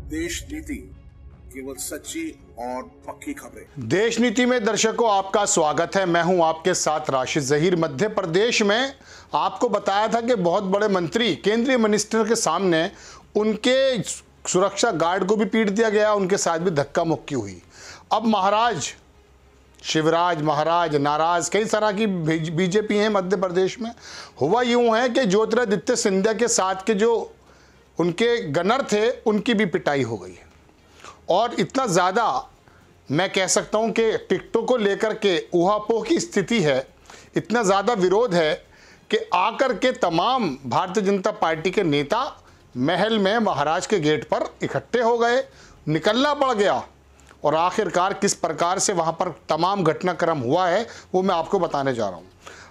देश नीति, केवल सच्ची और पक्की खबरें। देश नीति में दर्शकों आपका स्वागत है। मैं हूं आपके साथ राशिद जहीर। मध्य प्रदेश में आपको बताया था कि बहुत बड़े मंत्री केंद्रीय मिनिस्टर के सामने उनके सुरक्षा गार्ड को भी पीट दिया गया, उनके साथ भी धक्का मुक्की हुई। अब महाराज शिवराज महाराज नाराज, कई तरह की बीजेपी है मध्य प्रदेश में। हुआ यूं है कि ज्योतिरादित्य सिंधिया के साथ के जो उनके गनर थे उनकी भी पिटाई हो गई और इतना ज़्यादा मैं कह सकता हूं कि टिकटों को लेकर के ऊहापोह की स्थिति है, इतना ज़्यादा विरोध है कि आकर के तमाम भारतीय जनता पार्टी के नेता महल में महाराज के गेट पर इकट्ठे हो गए, निकलना पड़ गया और आखिरकार किस प्रकार से वहां पर तमाम घटनाक्रम हुआ है वो मैं आपको बताने जा रहा हूं।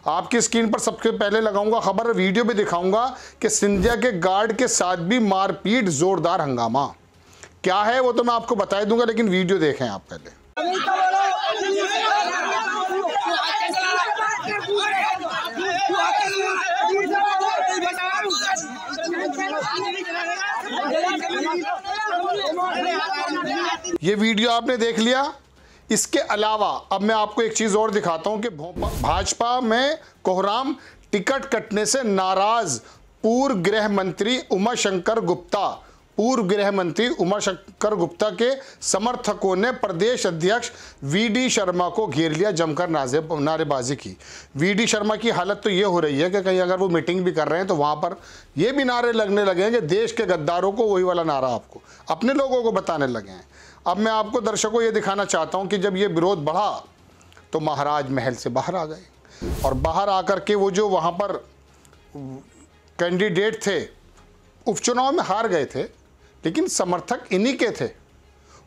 आपकी स्क्रीन पर सबसे पहले लगाऊंगा खबर, वीडियो भी दिखाऊंगा कि सिंधिया के गार्ड के साथ भी मारपीट, जोरदार हंगामा। क्या है वो तो मैं आपको बता दूंगा, लेकिन वीडियो देखें आप पहले। ये वीडियो आपने देख लिया। इसके अलावा अब मैं आपको एक चीज और दिखाता हूं कि भाजपा में कोहराम, टिकट कटने से नाराज पूर्व गृह मंत्री उमाशंकर गुप्ता के समर्थकों ने प्रदेश अध्यक्ष वीडी शर्मा को घेर लिया, जमकर नारेबाजी की। वीडी शर्मा की हालत तो ये हो रही है कि कहीं अगर वो मीटिंग भी कर रहे हैं तो वहां पर ये भी नारे लगने लगे हैं कि देश के गद्दारों को, वही वाला नारा आपको अपने लोगों को बताने लगे हैं। अब मैं आपको दर्शकों ये दिखाना चाहता हूं कि जब ये विरोध बढ़ा तो महाराज महल से बाहर आ गए और बाहर आकर के वो जो वहां पर कैंडिडेट थे, उपचुनाव में हार गए थे लेकिन समर्थक इन्हीं के थे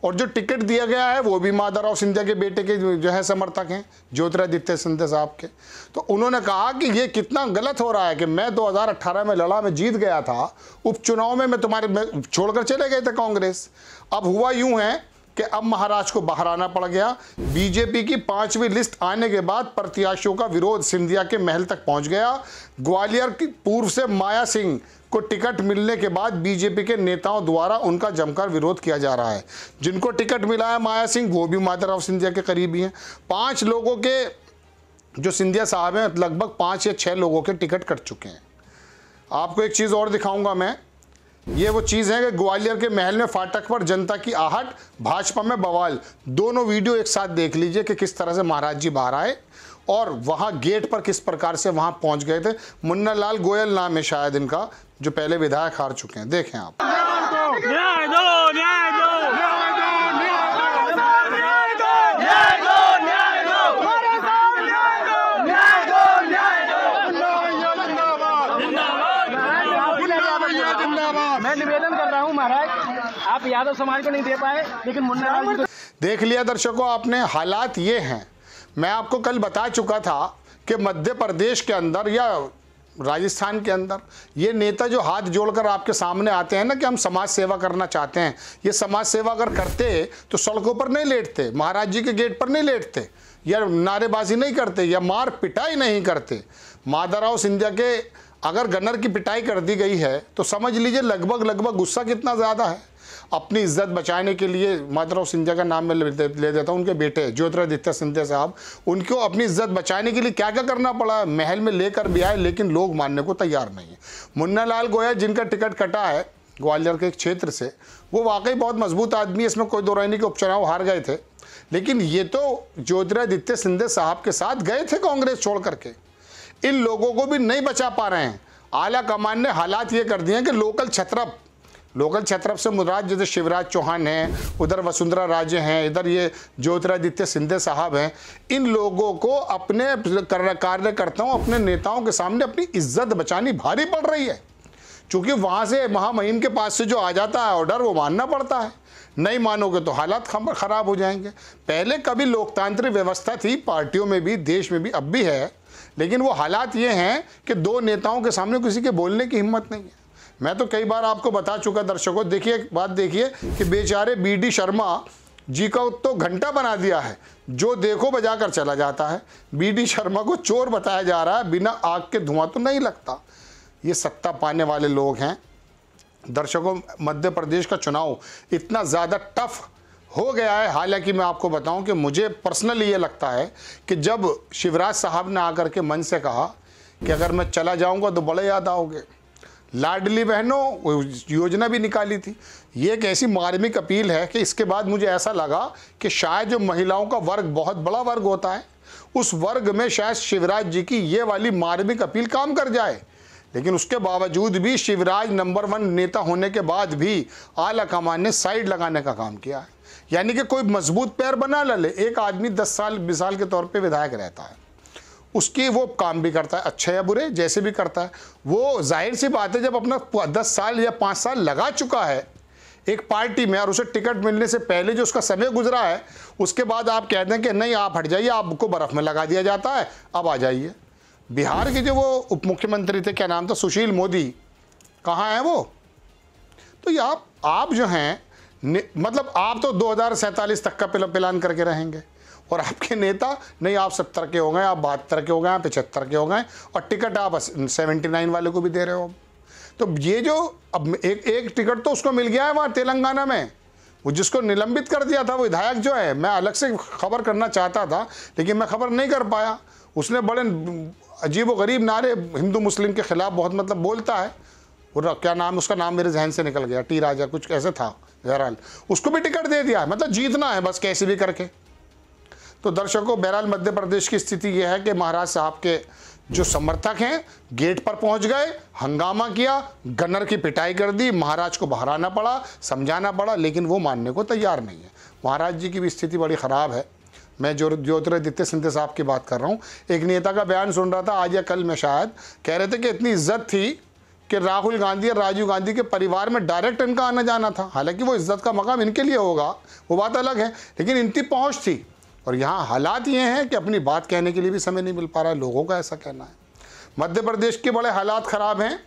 और जो टिकट दिया गया है वो भी माधवराव सिंधिया के बेटे के जो है समर्थक हैं, ज्योतिरादित्य सिंधिया साहब के। तो उन्होंने कहा कि ये कितना गलत हो रहा है कि मैं 2018 में लड़ा, मैं जीत गया था, उपचुनाव में मैं छोड़कर चले गए थे कांग्रेस। अब हुआ यूं है कि अब महाराज को बाहर आना पड़ गया। बीजेपी की 5वीं लिस्ट आने के बाद प्रत्याशियों का विरोध सिंधिया के महल तक पहुंच गया। ग्वालियर की पूर्व से माया सिंह को टिकट मिलने के बाद बीजेपी के नेताओं द्वारा उनका जमकर विरोध किया जा रहा है। जिनको टिकट मिला है माया सिंह, वो भी माधवराव सिंधिया के करीबी हैं। 5 लोगों के जो सिंधिया साहब हैं, लगभग 5 या 6 लोगों के टिकट कट चुके हैं। आपको एक चीज़ और दिखाऊंगा मैं, ये वो चीज़ है कि ग्वालियर के महल में फाटक पर जनता की आहट, भाजपा में बवाल। दोनों वीडियो एक साथ देख लीजिए कि किस तरह से महाराज जी बाहर आए और वहां गेट पर किस प्रकार से वहां पहुंच गए थे। मुन्ना लाल गोयल नाम है शायद इनका, जो पहले विधायक हार चुके हैं। देखें आप। न्याय दो, न्याय दो, मैं निवेदन कर रहा हूँ महाराज, आप यादव समाज को नहीं दे पाए लेकिन मुन्ना लाल जी को। देख लिया दर्शकों आपने, हालात ये हैं। मैं आपको कल बता चुका था कि मध्य प्रदेश के अंदर या राजस्थान के अंदर ये नेता जो हाथ जोड़कर आपके सामने आते हैं ना कि हम समाज सेवा करना चाहते हैं, ये समाज सेवा अगर करते तो सड़कों पर नहीं लेटते, महाराज जी के गेट पर नहीं लेटते, या नारेबाजी नहीं करते, या मार पिटाई नहीं करते। माधवराव सिंधिया के अगर गनर की पिटाई कर दी गई है तो समझ लीजिए लगभग गुस्सा कितना ज़्यादा है। अपनी इज्जत बचाने के लिए माधवराव सिंधिया का नाम मैं ले देता हूँ, उनके बेटे ज्योतिरादित्य सिंधिया साहब, उनको अपनी इज्जत बचाने के लिए क्या क्या करना पड़ा, महल में लेकर भी आए लेकिन लोग मानने को तैयार नहीं है। मुन्ना लाल गोयल जिनका टिकट कटा है ग्वालियर के एक क्षेत्र से, वो वाकई बहुत मजबूत आदमी है, इसमें कोई दो राय नहीं कि उपचुनाव हार गए थे, लेकिन ये तो ज्योतिरादित्य सिंधिया साहब के साथ गए थे कांग्रेस छोड़ करके। इन लोगों को भी नहीं बचा पा रहे हैं। आला कमान ने हालात ये कर दिए हैं कि लोकल छत्रप से मुराद जैसे शिवराज चौहान हैं, उधर वसुंधरा राजे हैं, इधर ये ज्योतिरादित्य सिंधिया साहब हैं। इन लोगों को अपने कार्यकर्ताओं, अपने नेताओं के सामने अपनी इज्जत बचानी भारी पड़ रही है, क्योंकि वहाँ से महामहिम के पास से जो आ जाता है ऑर्डर वो मानना पड़ता है। नहीं मानोगे तो हालात खराब हो जाएंगे। पहले कभी लोकतांत्रिक व्यवस्था थी, पार्टियों में भी, देश में भी, अब भी है, लेकिन वो हालात ये हैं कि 2 नेताओं के सामने किसी के बोलने की हिम्मत नहीं है। मैं तो कई बार आपको बता चुका दर्शकों, देखिए एक बात देखिए कि बेचारे वीडी शर्मा जी का तो घंटा बना दिया है, जो देखो बजा कर चला जाता है। वीडी शर्मा को चोर बताया जा रहा है, बिना आग के धुआं तो नहीं लगता। ये सत्ता पाने वाले लोग हैं, दर्शकों, मध्य प्रदेश का चुनाव इतना ज़्यादा टफ हो गया है। हालांकि मैं आपको बताऊं कि मुझे पर्सनली ये लगता है कि जब शिवराज साहब ने आकर के मन से कहा कि अगर मैं चला जाऊंगा तो बड़े याद आओगे, लाडली बहनों योजना भी निकाली थी। ये एक ऐसी मार्मिक अपील है कि इसके बाद मुझे ऐसा लगा कि शायद जो महिलाओं का वर्ग बहुत बड़ा वर्ग होता है, उस वर्ग में शायद शिवराज जी की ये वाली मार्मिक अपील काम कर जाए। लेकिन उसके बावजूद भी शिवराज नंबर 1 नेता होने के बाद भी आला कमान ने साइड लगाने का काम किया है। यानी कि कोई मजबूत पैर बना ले। एक आदमी 10 साल 20 साल के तौर पे विधायक रहता है, उसकी वो काम भी करता है, अच्छे या बुरे जैसे भी करता है। वो जाहिर सी बात है, जब अपना 10 साल या 5 साल लगा चुका है एक पार्टी में और उसे टिकट मिलने से पहले जो उसका समय गुजरा है, उसके बाद आप कहते हैं कि नहीं आप हट जाइए, आपको बर्फ़ में लगा दिया जाता है, अब आ जाइए। बिहार के जो वो उप मुख्यमंत्री थे, क्या नाम था, सुशील मोदी, कहाँ हैं वो? तो ये आप जो हैं मतलब आप तो 2047 तक का प्लान करके रहेंगे और आपके नेता नहीं, आप 70 के हो गए, आप 72 के हो गए, 75 के हो गए और टिकट आप 79 वाले को भी दे रहे हो। तो ये जो अब एक टिकट तो उसको मिल गया है वहाँ तेलंगाना में, वो जिसको निलंबित कर दिया था वो विधायक जो है, मैं अलग से खबर करना चाहता था लेकिन मैं खबर नहीं कर पाया। उसने बड़े अजीब व गरीब नारे हिंदू मुस्लिम के खिलाफ बहुत मतलब बोलता है, और क्या नाम, उसका नाम मेरे जहन से निकल गया, टी राजा कुछ ऐसे था, बहरहाल उसको भी टिकट दे दिया। मतलब जीतना है बस कैसे भी करके। तो दर्शकों, बहरहाल मध्य प्रदेश की स्थिति यह है कि महाराज साहब के जो समर्थक हैं गेट पर पहुंच गए, हंगामा किया, गन्नर की पिटाई कर दी, महाराज को बाहर आना पड़ा, समझाना पड़ा, लेकिन वो मानने को तैयार नहीं है। महाराज जी की भी स्थिति बड़ी ख़राब है। मैं ज्योतिरादित्य सिंधिया साहब की बात कर रहा हूँ। एक नेता का बयान सुन रहा था आज या कल में शायद, कह रहे थे कि इतनी इज्जत थी कि राहुल गांधी और राजीव गांधी के परिवार में डायरेक्ट इनका आना जाना था। हालांकि वो इज्जत का मकाम इनके लिए होगा, वो बात अलग है, लेकिन इनकी पहुंच थी। और यहाँ हालात ये हैं कि अपनी बात कहने के लिए भी समय नहीं मिल पा रहा है, लोगों का ऐसा कहना है। मध्य प्रदेश के बड़े हालात ख़राब हैं,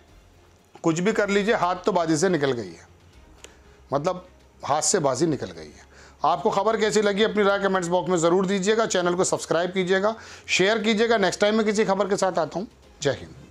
कुछ भी कर लीजिए, हाथ तो बाजी से निकल गई है, मतलब हाथ से बाजी निकल गई है। आपको खबर कैसी लगी अपनी राय कमेंट्स बॉक्स में ज़रूर दीजिएगा। चैनल को सब्सक्राइब कीजिएगा, शेयर कीजिएगा। नेक्स्ट टाइम मैं किसी खबर के साथ आता हूँ। जय हिंद।